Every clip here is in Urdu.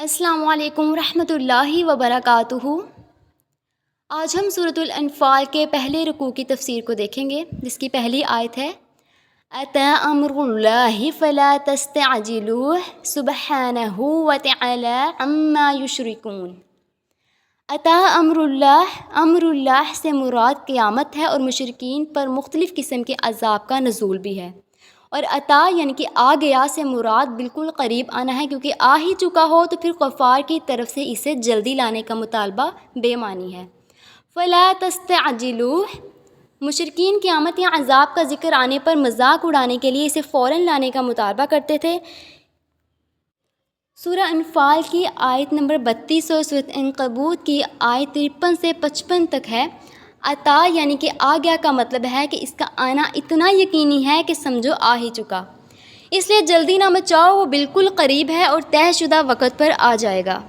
السلام علیکم ورحمۃ اللہ وبرکاتہ۔ آج ہم سورۃ الانفال کے پہلے رکوع کی تفسیر کو دیکھیں گے، جس کی پہلی آیت ہے اتی امر اللہ فلا تستعجلوہ سبحانہ وتعالی عما یشرکون۔ اتی امر اللہ سے مراد قیامت ہے اور مشرکین پر مختلف قسم کے عذاب کا نزول بھی ہے، اور اتا یعنی کہ آ گیا سے مراد بالکل قریب آنا ہے، کیونکہ آ ہی چکا ہو تو پھر کفار کی طرف سے اسے جلدی لانے کا مطالبہ بے معنی ہے۔ فلا تستعجلوہ، مشرکین قیامت یا عذاب کا ذکر آنے پر مذاق اڑانے کے لیے اسے فوراً لانے کا مطالبہ کرتے تھے۔ سورہ انفال کی آیت نمبر 32 اور سورۃ عنکبوت کی آیت 53 سے 55 تک ہے۔ اتا یعنی کہ آ گیا کا مطلب ہے کہ اس کا آنا اتنا یقینی ہے کہ سمجھو آ ہی چکا، اس لیے جلدی نہ مچاؤ، وہ بالکل قریب ہے اور طے شدہ وقت پر آ جائے گا۔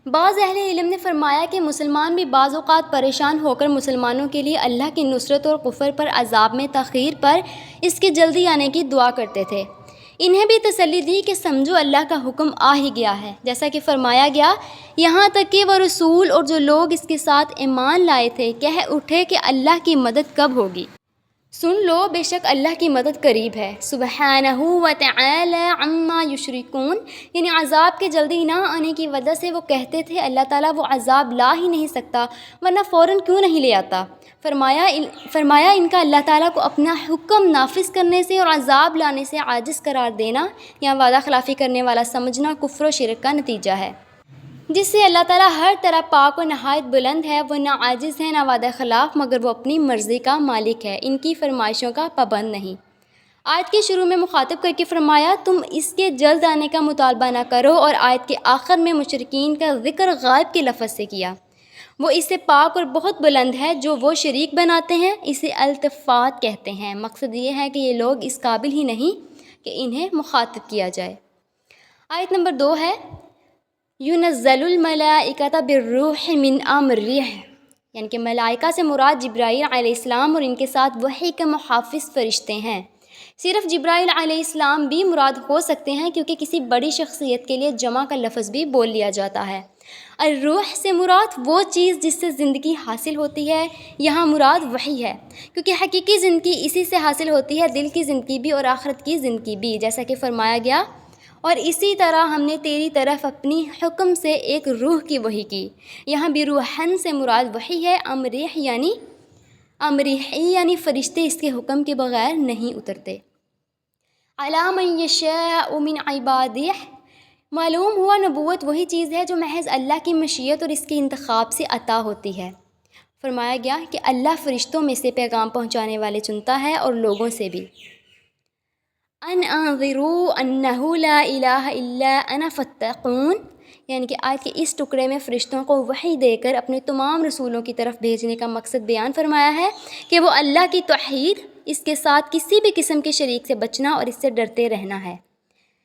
بعض اہل علم نے فرمایا کہ مسلمان بھی بعض اوقات پریشان ہو کر مسلمانوں کے لیے اللہ کی نصرت اور کفر پر عذاب میں تاخیر پر اس کے جلدی آنے کی دعا کرتے تھے۔ انہیں بھی تسلی دی کہ سمجھو اللہ کا حکم آ ہی گیا ہے، جیسا کہ فرمایا گیا، یہاں تک کہ وہ رسول اور جو لوگ اس کے ساتھ ایمان لائے تھے کہہ اٹھے کہ اللہ کی مدد کب ہوگی۔ سن لو، بے شک اللہ کی مدد قریب ہے۔ سبحانہ وتعالی عما یشرکون، یعنی عذاب کے جلدی نہ آنے کی وجہ سے وہ کہتے تھے اللہ تعالیٰ وہ عذاب لا ہی نہیں سکتا، ورنہ فوراً کیوں نہیں لے آتا۔ فرمایا ان کا اللہ تعالیٰ کو اپنا حکم نافذ کرنے سے اور عذاب لانے سے عاجز قرار دینا یا وعدہ خلافی کرنے والا سمجھنا کفر و شرک کا نتیجہ ہے، جس سے اللہ تعالیٰ ہر طرح پاک و نہایت بلند ہے۔ وہ نہ عاجز ہے نہ وعدہ خلاف، مگر وہ اپنی مرضی کا مالک ہے، ان کی فرمائشوں کا پابند نہیں۔ آیت کے شروع میں مخاطب کر کے فرمایا تم اس کے جلد آنے کا مطالبہ نہ کرو، اور آیت کے آخر میں مشرکین کا ذکر غائب کے لفظ سے کیا۔ وہ اس سے پاک اور بہت بلند ہے، جو وہ شریک بناتے ہیں اسے التفات کہتے ہیں۔ مقصد یہ ہے کہ یہ لوگ اس قابل ہی نہیں کہ انہیں مخاطب کیا جائے۔ آیت نمبر 2 ہے يُنَزَّلُ الْمَلَائِكَةَ بِالرُّوحِ مِنْ أَمْرِهِ، یعنی کہ ملائکہ سے مراد جبرائیل علیہ السلام اور ان کے ساتھ وحی کے محافظ فرشتے ہیں۔ صرف جبرائیل علیہ السلام بھی مراد ہو سکتے ہیں، کیونکہ کسی بڑی شخصیت کے لیے جمع کا لفظ بھی بول لیا جاتا ہے۔ الروح سے مراد وہ چیز جس سے زندگی حاصل ہوتی ہے، یہاں مراد وحی ہے، کیونکہ حقیقی زندگی اسی سے حاصل ہوتی ہے، دل کی زندگی بھی اور آخرت کی زندگی بھی، جیسا کہ فرمایا گیا، اور اسی طرح ہم نے تیری طرف اپنی حکم سے ایک روح کی وحی کی۔ یہاں بھی روحن سے مراد وحی ہے۔ امریحی یعنی فرشتے اس کے حکم کے بغیر نہیں اترتے۔ علی من یشاء من عبادہ، معلوم ہوا نبوت وہی چیز ہے جو محض اللہ کی مشیت اور اس کے انتخاب سے عطا ہوتی ہے۔ فرمایا گیا کہ اللہ فرشتوں میں سے پیغام پہنچانے والے چنتا ہے اور لوگوں سے بھی۔ ان انذروا انہ لا الہ الا انا فاتقون، یعنی کہ آیت کے اس ٹکڑے میں فرشتوں کو وحی دے کر اپنے تمام رسولوں کی طرف بھیجنے کا مقصد بیان فرمایا ہے کہ وہ اللہ کی توحید، اس کے ساتھ کسی بھی قسم کے شریک سے بچنا اور اس سے ڈرتے رہنا ہے،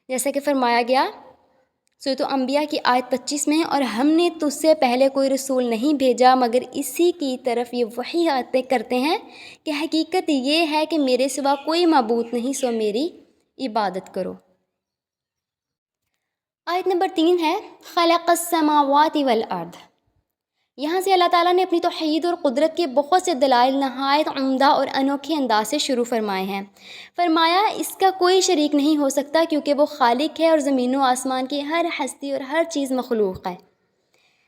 جیسا کہ فرمایا گیا سورۃ انبیاء کی آیت 25 میں، اور ہم نے تجھ سے پہلے کوئی رسول نہیں بھیجا مگر اسی کی طرف یہ وحی آتے کرتے ہیں کہ حقیقت یہ ہے کہ میرے سوا کوئی معبود نہیں، سو میری عبادت کرو۔ آیت نمبر 3 ہے خلق السماوات والارض، یہاں سے اللہ تعالیٰ نے اپنی توحید اور قدرت کے بہت سے دلائل نہایت عمدہ اور انوکھے انداز سے شروع فرمائے ہیں۔ فرمایا اس کا کوئی شریک نہیں ہو سکتا، کیونکہ وہ خالق ہے اور زمین و آسمان کی ہر ہستی اور ہر چیز مخلوق ہے،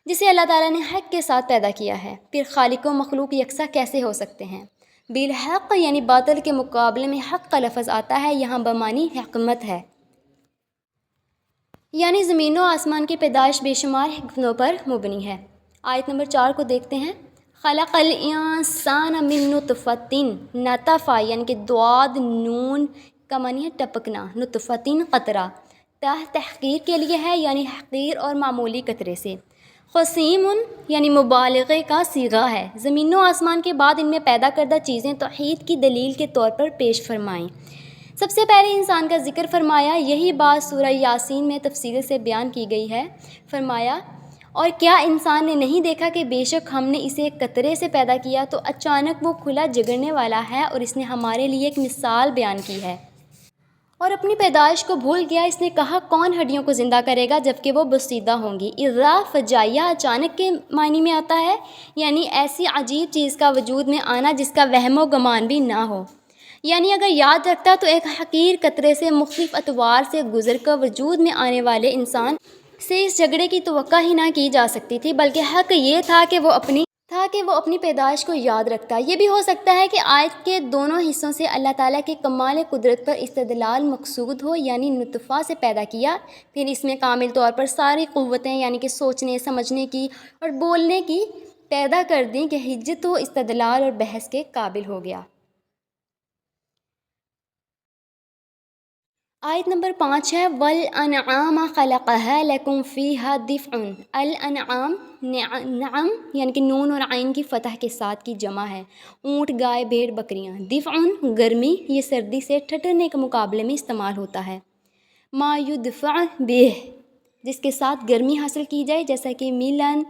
جسے اللہ تعالیٰ نے حق کے ساتھ پیدا کیا ہے۔ پھر خالق و مخلوق یکساں کیسے ہو سکتے ہیں؟ بالحق یعنی باطل کے مقابلے میں حق کا لفظ آتا ہے، یہاں بمعنی حکمت ہے، یعنی زمین و آسمان کی پیدائش بے شمار حکمتوں پر مبنی ہے۔ آیت نمبر 4 کو دیکھتے ہیں۔ خلق الانسان من نطفۃ، نطفہ یعنی کہ ضاد نون کا معنی ہے ٹپکنا، نطفۃ قطرہ، تحقیر کے لیے ہے یعنی حقیر اور معمولی قطرے سے۔ خصیم یعنی مبالغے کا صیغہ ہے۔ زمین و آسمان کے بعد ان میں پیدا کردہ چیزیں توحید کی دلیل کے طور پر پیش فرمائیں۔ سب سے پہلے انسان کا ذکر فرمایا، یہی بات سورہ یاسین میں تفصیل سے بیان کی گئی ہے۔ فرمایا اور کیا انسان نے نہیں دیکھا کہ بے شک ہم نے اسے ایک قطرے سے پیدا کیا تو اچانک وہ کھلا جگرنے والا ہے، اور اس نے ہمارے لیے ایک مثال بیان کی ہے۔ اور اپنی پیدائش کو بھول گیا۔ اس نے کہا کون ہڈیوں کو زندہ کرے گا جب کہ وہ بسیدہ ہوں گی۔ اذا فجائیہ اچانک کے معنی میں آتا ہے، یعنی ایسی عجیب چیز کا وجود میں آنا جس کا وہم و گمان بھی نہ ہو۔ یعنی اگر یاد رکھتا تو ایک حقیر قطرے سے مختلف اطوار سے گزر کر وجود میں آنے والے انسان سے اس جھگڑے کی توقع ہی نہ کی جا سکتی تھی، بلکہ حق یہ تھا کہ وہ اپنی پیدائش کو یاد رکھتا۔ یہ بھی ہو سکتا ہے کہ آیت کے دونوں حصوں سے اللہ تعالیٰ کی کمال قدرت پر استدلال مقصود ہو، یعنی نطفہ سے پیدا کیا، پھر اس میں کامل طور پر ساری قوتیں یعنی کہ سوچنے، سمجھنے کی اور بولنے کی پیدا کر دیں کہ حجت و استدلال اور بحث کے قابل ہو گیا۔ آیت نمبر 5 ہے وَالْأَنْعَامَ خَلَقَهَا لَكُمْ فِيهَا دِفْعٌ۔ الانعام نعم یعنی کہ نون اور عین کی فتح کے ساتھ کی جمع ہے۔ اونٹ، گائے، بھیڑ، بکریاں۔ دفعٌ گرمی، یہ سردی سے ٹھٹرنے کے مقابلے میں استعمال ہوتا ہے۔ ما یدفع بہ جس کے ساتھ گرمی حاصل کی جائے، جیسا کہ میلن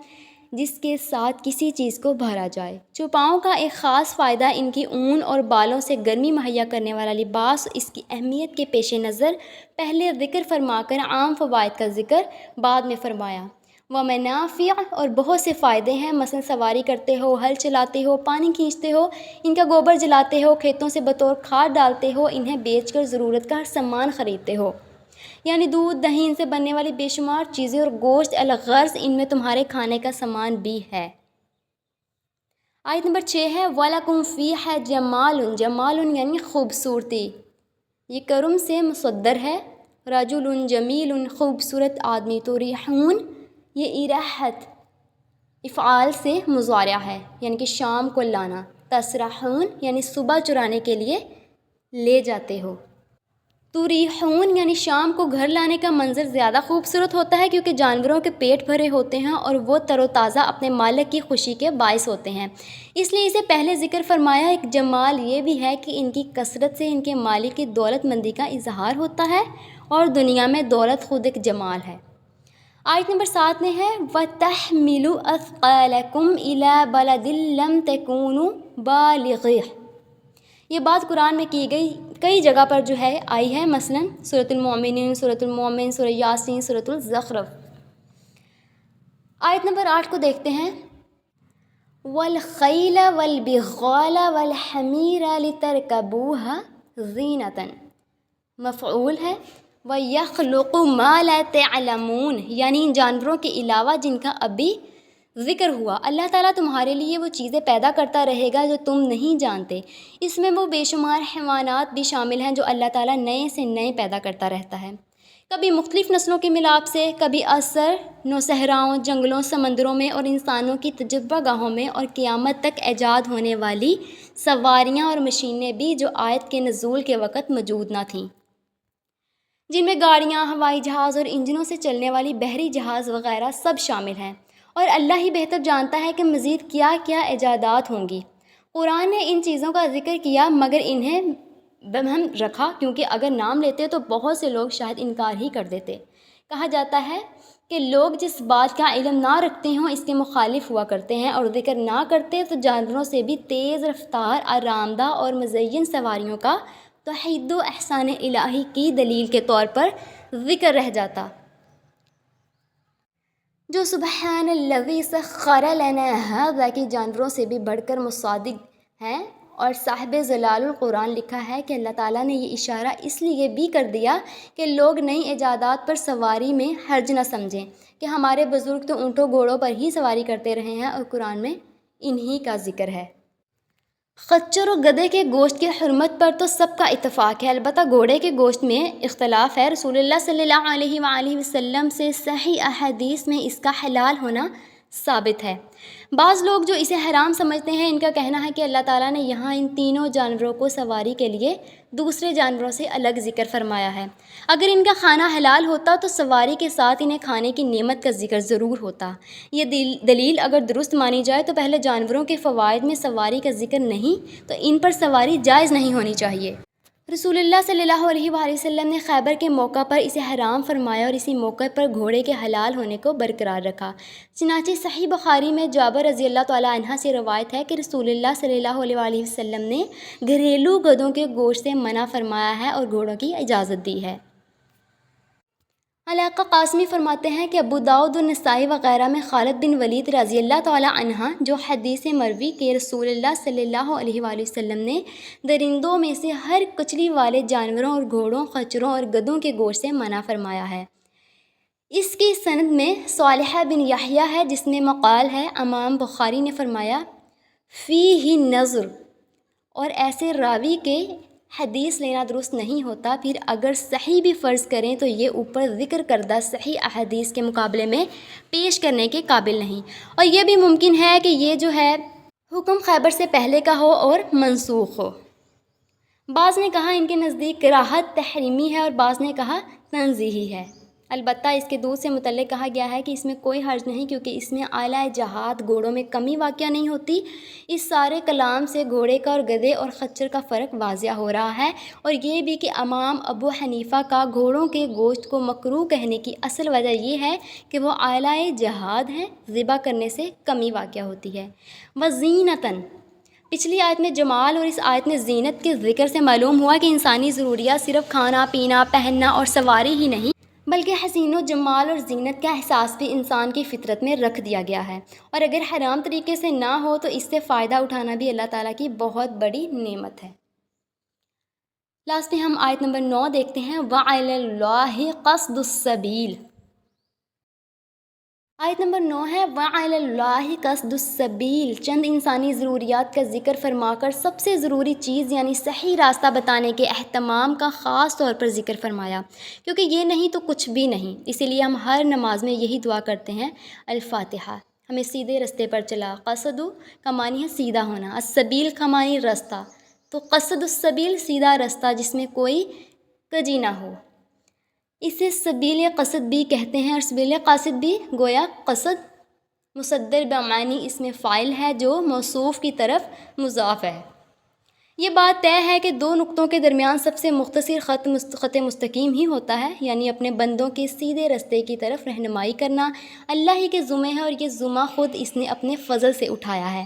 جس کے ساتھ کسی چیز کو بھرا جائے۔ چوپاؤں کا ایک خاص فائدہ ان کی اون اور بالوں سے گرمی مہیا کرنے والا لباس، اس کی اہمیت کے پیش نظر پہلے ذکر فرما کر عام فوائد کا ذکر بعد میں فرمایا۔ ومنافع اور بہت سے فائدے ہیں، مثلا سواری کرتے ہو، ہل چلاتے ہو، پانی کھینچتے ہو، ان کا گوبر جلاتے ہو، کھیتوں سے بطور کھاد ڈالتے ہو، انہیں بیچ کر ضرورت کا ہر سامان خریدتے ہو، یعنی دودھ، دہی، ان سے بننے والی بے شمار چیزیں اور گوشت، الغرض ان میں تمہارے کھانے کا سامان بھی ہے۔ آیت نمبر 6 ہے وَلَكُمْ فِيهَا جَمَالٌ۔ جمال یعنی خوبصورتی، یہ کرم سے مصدر ہے۔ رجل جمیل خوبصورت آدمی، تو ریحون یہ ارحت افعال سے مضارع ہے، یعنی کہ شام کو لانا۔ تسرحون یعنی صبح چرانے کے لیے لے جاتے ہو۔ تریحون یعنی شام کو گھر لانے کا منظر زیادہ خوبصورت ہوتا ہے کیونکہ جانوروں کے پیٹ بھرے ہوتے ہیں اور وہ تر و تازہ اپنے مالک کی خوشی کے باعث ہوتے ہیں، اس لیے اسے پہلے ذکر فرمایا۔ ایک جمال یہ بھی ہے کہ ان کی کثرت سے ان کے مالک کی دولت مندی کا اظہار ہوتا ہے، اور دنیا میں دولت خود ایک جمال ہے۔ آیت نمبر 7 میں ہے وَتَحْمِلُ أَثْقَالَكُمْ إِلَى بَلَدٍ لَمْ تَكُونُوا بَالِغِيهِ۔ یہ بات قرآن میں کی گئی کئی جگہ پر جو ہے آئی ہے، مثلا سورۃ المؤمنین، سورۃ المومن، سورۃ یاسین، سورۃ الزخرف۔ آیت نمبر 8 کو دیکھتے ہیں وَالْخَيْلَ وَالْبِغَالَ وَالْحَمِيرَ لِتَرْكَبُوهَا زِینَةً مفعول ہے۔ وَيَخْلُقُ مَا لَا تَعْلَمُونَ یعنی ان جانوروں کے علاوہ جن کا ابھی ذکر ہوا، اللہ تعالیٰ تمہارے لیے وہ چیزیں پیدا کرتا رہے گا جو تم نہیں جانتے۔ اس میں وہ بے شمار حیوانات بھی شامل ہیں جو اللہ تعالیٰ نئے سے نئے پیدا کرتا رہتا ہے، کبھی مختلف نسلوں کے ملاپ سے، کبھی اثر نوصحراؤں، جنگلوں، سمندروں میں اور انسانوں کی تجربہ گاہوں میں، اور قیامت تک ایجاد ہونے والی سواریاں اور مشینیں بھی جو آیت کے نزول کے وقت موجود نہ تھیں، جن میں گاڑیاں، ہوائی جہاز اور انجنوں سے چلنے والی بحری جہاز وغیرہ سب شامل ہیں، اور اللہ ہی بہتر جانتا ہے کہ مزید کیا کیا ایجادات ہوں گی۔ قرآن نے ان چیزوں کا ذکر کیا مگر انہیں بہم رکھا، کیونکہ اگر نام لیتے تو بہت سے لوگ شاید انکار ہی کر دیتے۔ کہا جاتا ہے کہ لوگ جس بات کا علم نہ رکھتے ہوں اس کے مخالف ہوا کرتے ہیں، اور ذکر نہ کرتے تو جانوروں سے بھی تیز رفتار، آرام دہ اور مزین سواریوں کا توحید و احسان الہی کی دلیل کے طور پر ذکر رہ جاتا، جو سبحان الذی سخر لنا ھذا کی جانوروں سے بھی بڑھ کر مصادق ہیں۔ اور صاحب ظلال القرآن لکھا ہے کہ اللہ تعالیٰ نے یہ اشارہ اس لیے بھی کر دیا کہ لوگ نئی ایجادات پر سواری میں حرج نہ سمجھیں، کہ ہمارے بزرگ تو اونٹوں گھوڑوں پر ہی سواری کرتے رہے ہیں، اور قرآن میں انہی کا ذکر ہے۔ خچر و گدھے کے گوشت کی حرمت پر تو سب کا اتفاق ہے، البتہ گھوڑے کے گوشت میں اختلاف ہے۔ رسول اللہ صلی اللہ علیہ وآلہ وسلم سے صحیح احادیث میں اس کا حلال ہونا ثابت ہے۔ بعض لوگ جو اسے حرام سمجھتے ہیں، ان کا کہنا ہے کہ اللہ تعالیٰ نے یہاں ان تینوں جانوروں کو سواری کے لیے دوسرے جانوروں سے الگ ذکر فرمایا ہے۔ اگر ان کا کھانا حلال ہوتا تو سواری کے ساتھ انہیں کھانے کی نعمت کا ذکر ضرور ہوتا۔ یہ دلیل اگر درست مانی جائے تو پہلے جانوروں کے فوائد میں سواری کا ذکر نہیں تو ان پر سواری جائز نہیں ہونی چاہیے۔ رسول اللہ صلی اللہ علیہ وآلہ وسلم نے خیبر کے موقع پر اسے حرام فرمایا اور اسی موقع پر گھوڑے کے حلال ہونے کو برقرار رکھا۔ چنانچہ صحیح بخاری میں جابر رضی اللہ تعالیٰ عنہ سے روایت ہے کہ رسول اللہ صلی اللہ علیہ وآلہ وسلم نے گھریلو گدوں کے گوشت سے منع فرمایا ہے اور گھوڑوں کی اجازت دی ہے۔ علاقہ قاسمی فرماتے ہیں کہ ابو داؤد و نسائی وغیرہ میں خالد بن ولید رضی اللہ تعالیٰ عنہ جو حدیث مروی کہ رسول اللہ صلی اللہ علیہ وآلہ وسلم نے درندوں میں سے ہر کچلی والے جانوروں اور گھوڑوں، خچروں اور گدوں کے گوشت سے منع فرمایا ہے۔ اس کی سند میں صالحہ بن یحییٰ ہے جس میں مقال ہے امام بخاری نے فرمایا فیہ نظر، اور ایسے راوی کے حدیث لینا درست نہیں ہوتا، پھر اگر صحیح بھی فرض کریں تو یہ اوپر ذکر کردہ صحیح احادیث کے مقابلے میں پیش کرنے کے قابل نہیں، اور یہ بھی ممکن ہے کہ یہ جو ہے حکم خیبر سے پہلے کا ہو اور منسوخ ہو۔ بعض نے کہا ان کے نزدیک کراہت تحریمی ہے اور بعض نے کہا تنزیہی ہے۔ البتہ اس کے دودھ سے متعلق کہا گیا ہے کہ اس میں کوئی حرج نہیں، کیونکہ اس میں اعلیٰ جہاد گھوڑوں میں کمی واقع نہیں ہوتی۔ اس سارے کلام سے گھوڑے کا اور گدھے اور خچر کا فرق واضح ہو رہا ہے، اور یہ بھی کہ امام ابو حنیفہ کا گھوڑوں کے گوشت کو مکروہ کہنے کی اصل وجہ یہ ہے کہ وہ اعلیٰ جہاد ہیں، ذبح کرنے سے کمی واقع ہوتی ہے۔ وزینتاً، پچھلی آیت میں جمال اور اس آیت میں زینت کے ذکر سے معلوم ہوا کہ انسانی ضروریات صرف کھانا پینا پہننا اور سواری ہی نہیں بلکہ حسین و جمال اور زینت کا احساس بھی انسان کی فطرت میں رکھ دیا گیا ہے، اور اگر حرام طریقے سے نہ ہو تو اس سے فائدہ اٹھانا بھی اللہ تعالیٰ کی بہت بڑی نعمت ہے۔ لاسٹ میں ہم آیت نمبر 9 دیکھتے ہیں وَعَلَى اللَّهِ قَصْدُ السَّبِيلِ۔ آیت نمبر 9 ہے وَعَلَى اللَّهِ قَصْدُ السَّبِيلِ، چند انسانی ضروریات کا ذکر فرما کر سب سے ضروری چیز یعنی صحیح راستہ بتانے کے اہتمام کا خاص طور پر ذکر فرمایا، کیونکہ یہ نہیں تو کچھ بھی نہیں۔ اسی لیے ہم ہر نماز میں یہی دعا کرتے ہیں الفاتحہ، ہمیں سیدھے رستے پر چلا۔ قصد کا معنی ہے سیدھا ہونا، السبیل کا معنی راستہ، تو قصد السبیل سیدھا راستہ جس میں کوئی کجی نہ ہو، اسے سبیل قصد بھی کہتے ہیں، اور سبیل قاصد بھی گویا قصد مصدر بمعنی اس میں فاعل ہے جو موصوف کی طرف مضاف ہے۔ یہ بات طے ہے کہ دو نقطوں کے درمیان سب سے مختصر خط مستقیم ہی ہوتا ہے، یعنی اپنے بندوں کے سیدھے رستے کی طرف رہنمائی کرنا اللہ ہی کے ذمہ ہے، اور یہ ذمہ خود اس نے اپنے فضل سے اٹھایا ہے،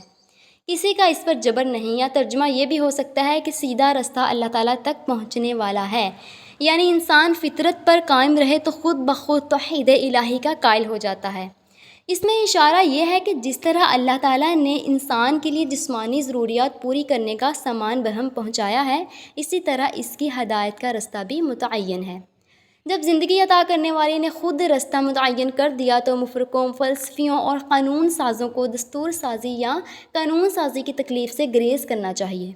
کسی کا اس پر جبر نہیں۔ یا ترجمہ یہ بھی ہو سکتا ہے کہ سیدھا راستہ اللہ تعالیٰ تک پہنچنے والا ہے، یعنی انسان فطرت پر قائم رہے تو خود بخود توحید الہی کا قائل ہو جاتا ہے۔ اس میں اشارہ یہ ہے کہ جس طرح اللہ تعالیٰ نے انسان کے لیے جسمانی ضروریات پوری کرنے کا سامان برہم پہنچایا ہے، اسی طرح اس کی ہدایت کا راستہ بھی متعین ہے۔ جب زندگی عطا کرنے والے نے خود راستہ متعین کر دیا تو مفرقوں، فلسفیوں اور قانون سازوں کو دستور سازی یا قانون سازی کی تکلیف سے گریز کرنا چاہیے،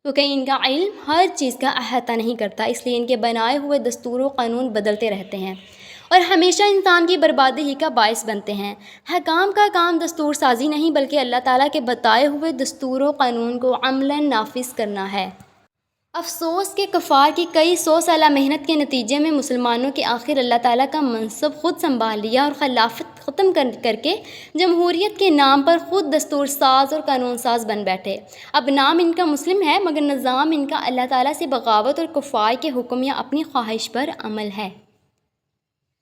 کیونکہ ان کا علم ہر چیز کا احاطہ نہیں کرتا، اس لیے ان کے بنائے ہوئے دستور و قانون بدلتے رہتے ہیں اور ہمیشہ انسان کی بربادی ہی کا باعث بنتے ہیں۔ حکام کا کام دستور سازی نہیں بلکہ اللہ تعالیٰ کے بتائے ہوئے دستور و قانون کو عملاً نافذ کرنا ہے۔ افسوس کہ کفار کی کئی 100 سالہ محنت کے نتیجے میں مسلمانوں کے آخر اللہ تعالیٰ کا منصب خود سنبھال لیا اور خلافت ختم کر کے جمہوریت کے نام پر خود دستور ساز اور قانون ساز بن بیٹھے۔ اب نام ان کا مسلم ہے مگر نظام ان کا اللہ تعالیٰ سے بغاوت اور کفار کے حکم یا اپنی خواہش پر عمل ہے۔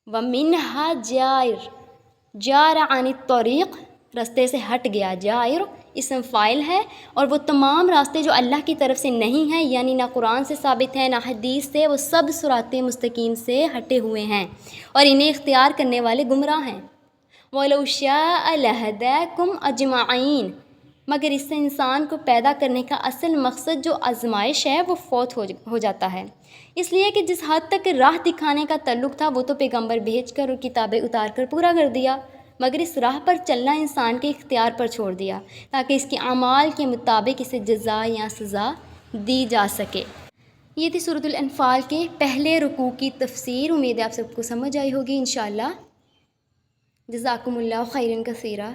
وَمِنْهَا جَائِرٌ، جَارَ عَنِ الطَّرِيقِ، راستے سے ہٹ گیا۔ جائر اسم فاعل ہے، اور وہ تمام راستے جو اللہ کی طرف سے نہیں ہیں، یعنی نہ قرآن سے ثابت ہیں نہ حدیث سے، وہ سب صراط مستقیم سے ہٹے ہوئے ہیں اور انہیں اختیار کرنے والے گمراہ ہیں۔ وَلَوْ شَاءَ لَهَدَاكُمْ أَجْمَعِينَ، مگر اس سے انسان کو پیدا کرنے کا اصل مقصد جو آزمائش ہے وہ فوت ہو جاتا ہے، اس لیے کہ جس حد تک راہ دکھانے کا تعلق تھا وہ تو پیغمبر بھیج کر اور کتابیں اتار کر پورا کر دیا، مگر اس راہ پر چلنا انسان کے اختیار پر چھوڑ دیا تاکہ اس کے اعمال کے مطابق اسے جزا یا سزا دی جا سکے۔ یہ تھی سورۃ الانفال کے پہلے رکوع کی تفسیر۔ امید ہے آپ سب کو سمجھ آئی ہوگی انشاءاللہ۔ جزاکم اللہ خیرا کثیرا۔